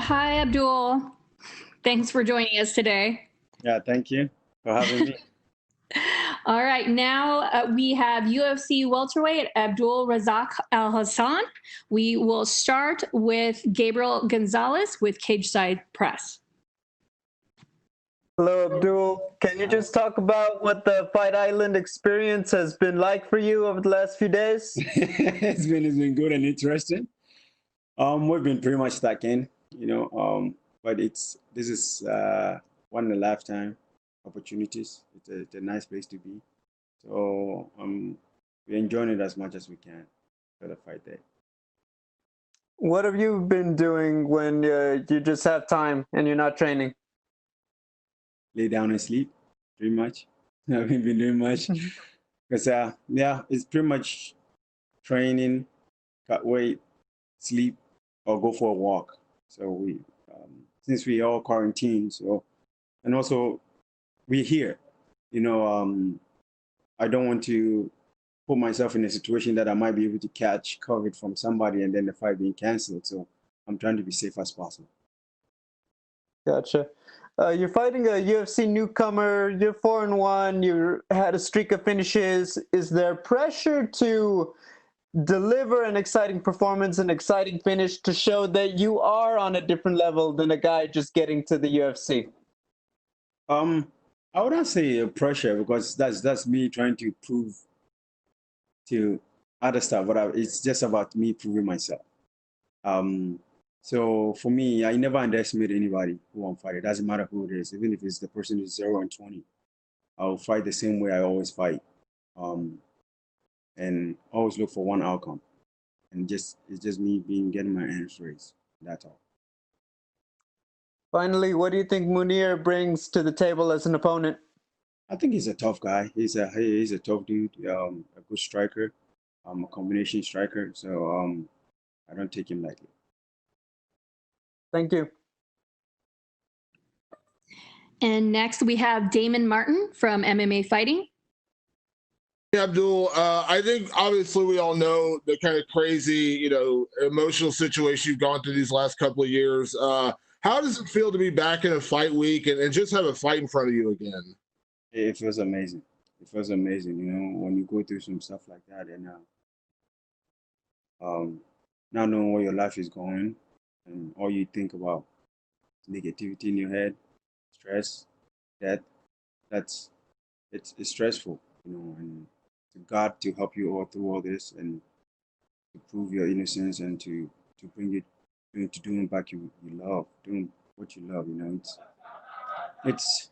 Hi, Abdul. Thanks for joining us today. Yeah, thank you for having me. All right, now we have UFC welterweight Abdul Razak Alhassan. We will start with Gabriel Gonzalez with Cage Side Press. Hello, Abdul. Can you just talk about what the Fight Island experience has been like for you over the last few days? It's been good and interesting. We've been pretty much stuck in, but this is one in a lifetime opportunities. It's a nice place to be. So we're enjoying it as much as we can for the fight day. What have you been doing when you just have time and you're not training? Lay down and sleep, pretty much. I haven't been doing much because it's pretty much training, cut weight, sleep, or go for a walk. So since we all quarantined, and also we're here, I don't want to put myself in a situation that I might be able to catch COVID from somebody and then the fight being canceled. So I'm trying to be safe as possible. Gotcha. You're fighting a UFC newcomer. You're 4-1. You had a streak of finishes. Is there pressure to deliver an exciting performance, an exciting finish to show that you are on a different level than a guy just getting to the UFC? I wouldn't say pressure because that's me trying to prove to other stuff, but it's just about me proving myself. So for me, I never underestimate anybody who I'm fighting. It doesn't matter who it is, even if it's the person who's 0 and 20. I'll fight the same way I always fight, and always look for one outcome. And it's just me getting my hands raised. That's all. Finally, what do you think Mounir brings to the table as an opponent? I think he's a tough guy. He's a tough dude, a good striker, a combination striker. So I don't take him lightly. Thank you. And next we have Damon Martin from MMA Fighting. Yeah, Abdul, I think obviously we all know the kind of crazy, emotional situation you've gone through these last couple of years. How does it feel to be back in a fight week and just have a fight in front of you again? It feels amazing. It feels amazing, when you go through some stuff like that and not knowing where your life is going and all you think about negativity in your head, stress, death. It's stressful, and to God to help you all through all this and to prove your innocence and to bring it into doing back you love, doing what you love, it's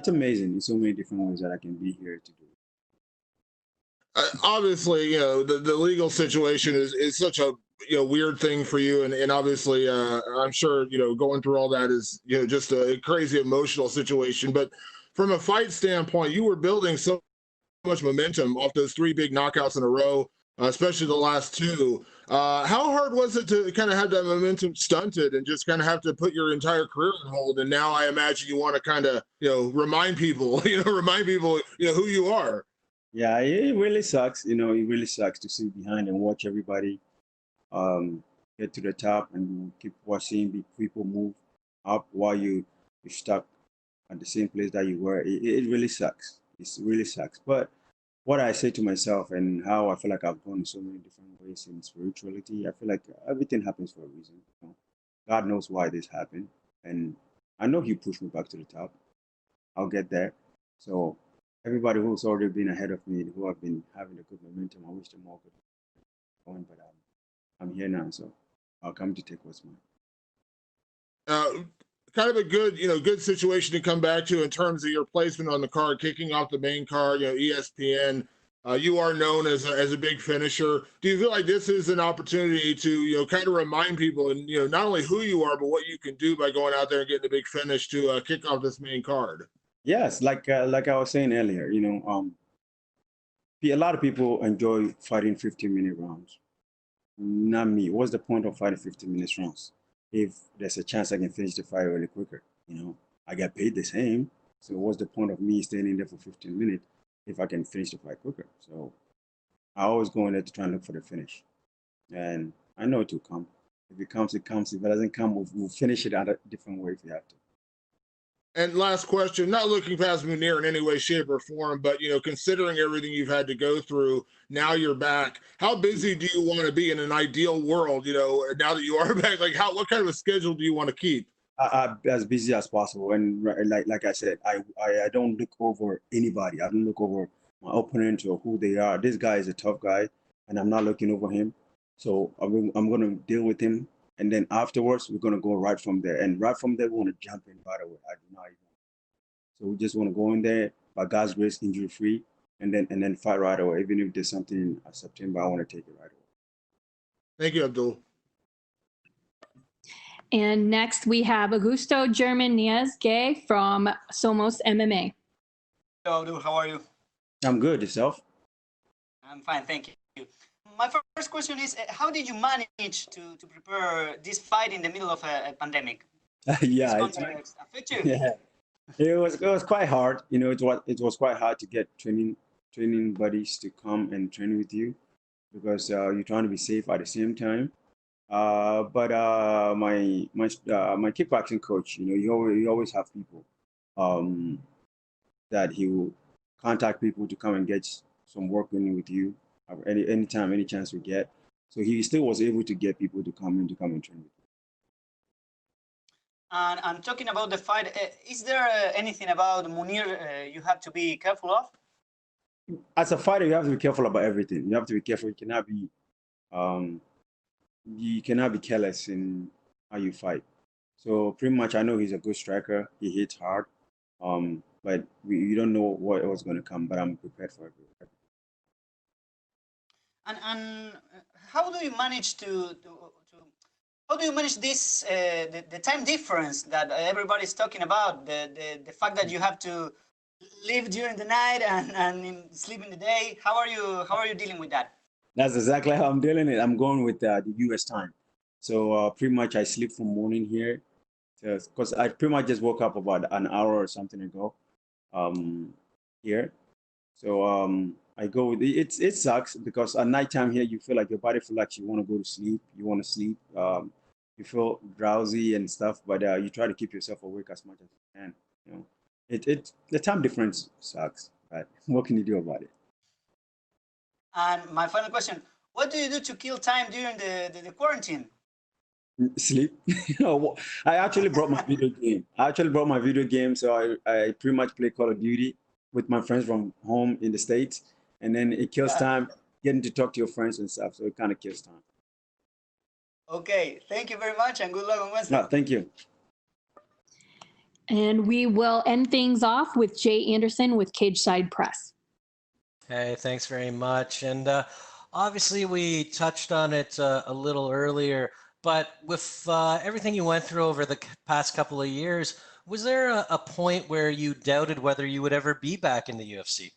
amazing in so many different ways that I can be here to do. Obviously, the legal situation is such a weird thing for you, and obviously, I'm sure going through all that is just a crazy emotional situation. But from a fight standpoint, you were building so much momentum off those 3 big knockouts in a row, especially the last 2. How hard was it to kind of have that momentum stunted and just kind of have to put your entire career on hold? And now I imagine you want to kind of remind people, who you are. Yeah, it really sucks. It really sucks to sit behind and watch everybody get to the top and keep watching people move up while you're stuck at the same place that you were. It really sucks. It really sucks. But what I say to myself and how I feel like I've gone in so many different ways in spirituality, I feel like everything happens for a reason. God knows why this happened. And I know He pushed me back to the top. I'll get there. So everybody who's already been ahead of me, who have been having a good momentum, I wish them all good going. But I'm here now, so I'll come to take what's mine. Kind of a good situation to come back to in terms of your placement on the card, kicking off the main card. ESPN. You are known as a big finisher. Do you feel like this is an opportunity to kind of remind people and not only who you are but what you can do by going out there and getting a big finish to kick off this main card? Yes, like I was saying earlier, a lot of people enjoy fighting 15-minute rounds. Not me. What's the point of fighting 15-minute rounds if there's a chance I can finish the fight really quicker? I get paid the same. So what's the point of me staying in there for 15 minutes if I can finish the fight quicker? So I always go in there to try and look for the finish. And I know it will come. If it comes, it comes. If it doesn't come, we'll finish it out a different way if we have to. And last question, not looking past Mounir in any way, shape, or form, but considering everything you've had to go through, now you're back. How busy do you want to be in an ideal world? Now that you are back, like what kind of a schedule do you want to keep? As busy as possible, and like I said, I don't look over anybody. I don't look over my opponent or who they are. This guy is a tough guy, and I'm not looking over him. So I'm going to deal with him. And then afterwards, we're going to go right from there. And right from there, we want to jump in right away. I do not even. So we just want to go in there, by God's grace, injury free, and then fight right away. Even if there's something in September, I want to take it right away. Thank you, Abdul. And next we have Augusto German Niaz-Gay from Somos MMA. Hello, Abdul. How are you? I'm good. Yourself? I'm fine, thank you. My first question is, how did you manage to prepare this fight in the middle of a pandemic? Yeah, affect you? Yeah, it was quite hard. It was quite hard to get training buddies to come and train with you because you're trying to be safe at the same time. But my kickboxing coach, he always have people that he will contact people to come and get some work in with you anytime, any chance we get. So he still was able to get people to come and train with you. And talking about the fight, is there anything about Mounir you have to be careful of? As a fighter, you have to be careful about everything. You have to be careful. You cannot be careless in how you fight. So pretty much, I know he's a good striker. He hits hard, but you don't know what was going to come. But I'm prepared for it. And how do you manage how do you manage this the time difference that everybody's talking about, the fact that you have to live during the night and sleep in the day? How are you dealing with that? That's exactly how I'm dealing it. I'm going with the US time. So pretty much I sleep from morning here because I pretty much just woke up about an hour or something ago here. So I go with it. It sucks because at nighttime here, you feel like your body feels like you want to go to sleep. You want to sleep. You feel drowsy and stuff, but you try to keep yourself awake as much as you can. The time difference sucks, but what can you do about it? And my final question, what do you do to kill time during the quarantine? Sleep. I actually brought my video game. So I pretty much play Call of Duty with my friends from home in the States. And then it kills time getting to talk to your friends and stuff. So it kind of kills time. Okay. Thank you very much and good luck on Wednesday. No, thank you. And we will end things off with Jay Anderson with Cage Side Press. Hey, thanks very much. And obviously we touched on it a little earlier, but with everything you went through over the past couple of years, was there a point where you doubted whether you would ever be back in the UFC?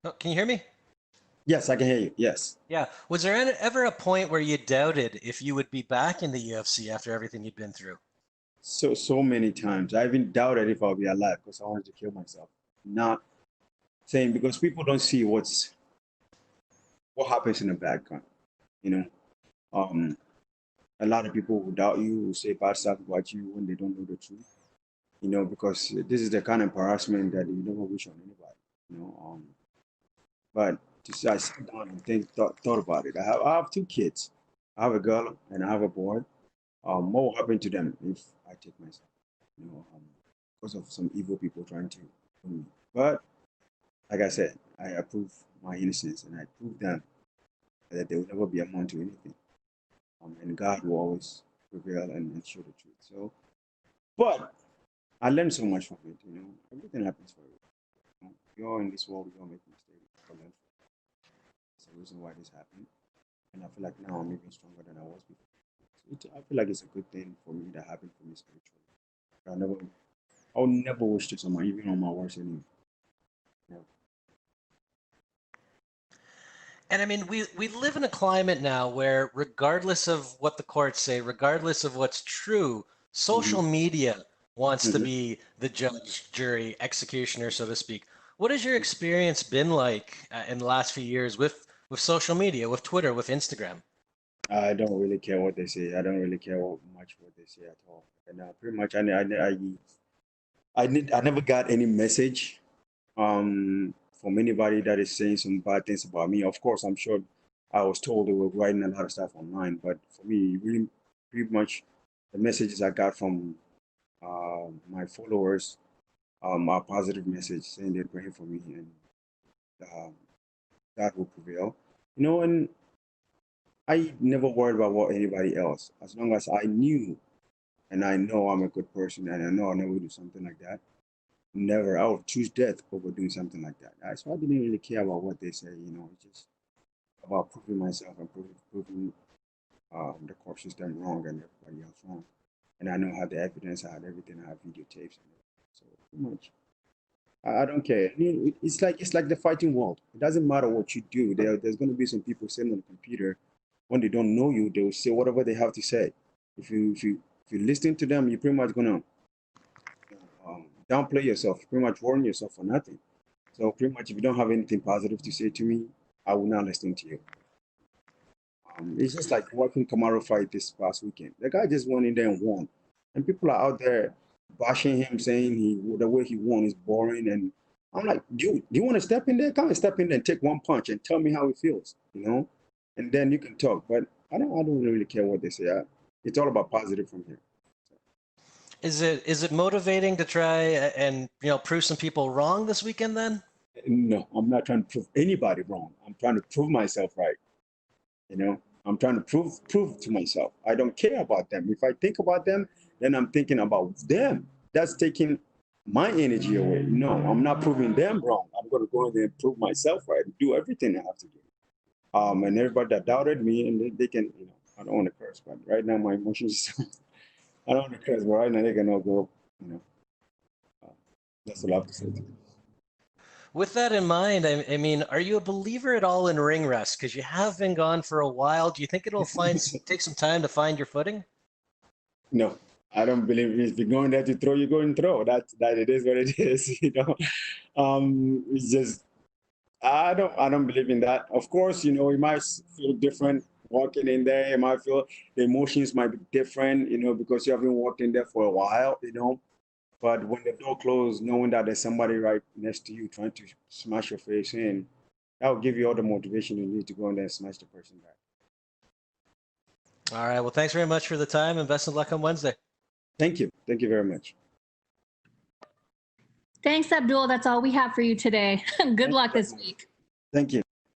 Oh, can you hear me? Yes, I can hear you. Yes. Yeah. Was there ever a point where you doubted if you would be back in the UFC after everything you'd been through? So many times. I even doubted if I'll be alive because I wanted to kill myself. Not saying because people don't see what happens in the background. A lot of people will doubt you, will say bad stuff about you when they don't know the truth. Because this is the kind of harassment that you never wish on anybody. But I sat down and thought about it. I have two kids. I have a girl and I have a boy. What will happen to them if I take myself? Because of some evil people trying to kill me. But like I said, I approve my innocence and I prove them that they will never be amount to anything. And God will always prevail and show the truth. So, but I learned so much from it. Everything happens for you. You're in this world, you don't make mistakes. That's the reason why this happened. And I feel like now I'm even stronger than I was before. So I feel like it's a good thing for me that happened for me spiritually. I'll never wish to someone, even on my worst enemy. Never. And I mean, we live in a climate now where regardless of what the courts say, regardless of what's true, social media wants to be the judge, jury, executioner, so to speak. What has your experience been like in the last few years with social media, with Twitter, with Instagram? I don't really care what they say. I don't really care much what they say at all. And pretty much, I never got any message from anybody that is saying some bad things about me. Of course, I'm sure I was told they were writing a lot of stuff online, but for me, really, pretty much the messages I got from my followers are positive message saying they're praying for me, and um, that will prevail. And I never worried about what anybody else, as long as I knew and I know I'm a good person and I know I'll never do something like that. Never, I would choose death over doing something like that. So I didn't really care about what they say, it's just about proving myself and proving the court system wrong and everybody else wrong. And I know I had the evidence, I had everything, I have videotapes and everything. So pretty much, I don't care. It's like the fighting world. It doesn't matter what you do. There's going to be some people sitting on the computer when they don't know you. They will say whatever they have to say. If you listen to them, you're pretty much gonna downplay yourself. You pretty much warn yourself for nothing. So pretty much, if you don't have anything positive to say to me, I will not listen to you. It's just like watching Kamaru fight this past weekend. The guy just went in there and won, and people are out there bashing him, saying the way he won is boring. And I'm like, dude, do you want to step in there? Come and step in there and take one punch and tell me how it feels, and then you can talk. But I don't really care what they say. It's all about positive from here. Is it motivating to try and prove some people wrong this weekend then? No, I'm not trying to prove anybody wrong. I'm trying to prove myself right. I'm trying to prove to myself. I don't care about them. If I think about them, then I'm thinking about them. That's taking my energy away. No, I'm not proving them wrong. I'm going to go in there and prove myself right and do everything I have to do. And everybody that doubted me, and they can, I don't want to curse, but right now my emotions, I don't want to curse, but right now they can all go, that's all I have to say to you. With that in mind, I mean, are you a believer at all in ring rest? Because you have been gone for a while. Do you think it'll take some time to find your footing? No, I don't believe if you're going there to throw, you go and throw. That it is what it is. It's just I don't believe in that. Of course, you might feel different walking in there. You might feel the emotions might be different, because you haven't walked in there for a while, But when the door closed, knowing that there's somebody right next to you trying to smash your face in, that will give you all the motivation you need to go in there and smash the person back. All right. Well, thanks very much for the time and best of luck on Wednesday. Thank you. Thank you very much. Thanks, Abdul. That's all we have for you today. Good luck this week. Thank you.